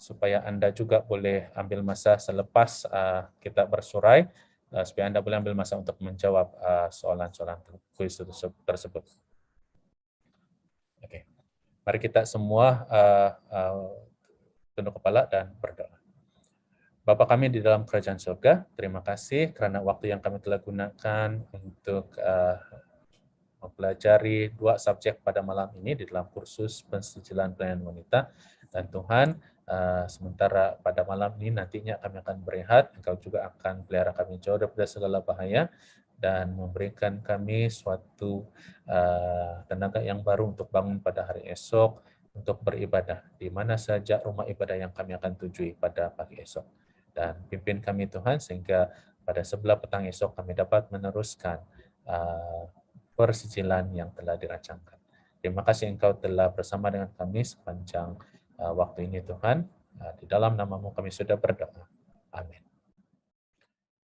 supaya Anda juga boleh ambil masa selepas kita bersurai, supaya Anda boleh ambil masa untuk menjawab soalan-soalan kuis tersebut. Oke, mari kita semua tunduk kepala dan berdoa. Bapa kami di dalam kerajaan surga, terima kasih karena waktu yang kami telah gunakan untuk mempelajari 2 subjek pada malam ini di dalam kursus pensijilan pelayanan wanita. Dan Tuhan, sementara pada malam ini nantinya kami akan berehat, Engkau juga akan pelihara kami jauh daripada segala bahaya dan memberikan kami suatu tenaga yang baru untuk bangun pada hari esok, untuk beribadah di mana saja rumah ibadah yang kami akan tujui pada pagi esok. Dan pimpin kami Tuhan sehingga pada sebelah petang esok kami dapat meneruskan persijilan yang telah dirancangkan. Terima kasih Engkau telah bersama dengan kami sepanjang waktu ini Tuhan. Di dalam nama-Mu kami sudah berdoa. Amin.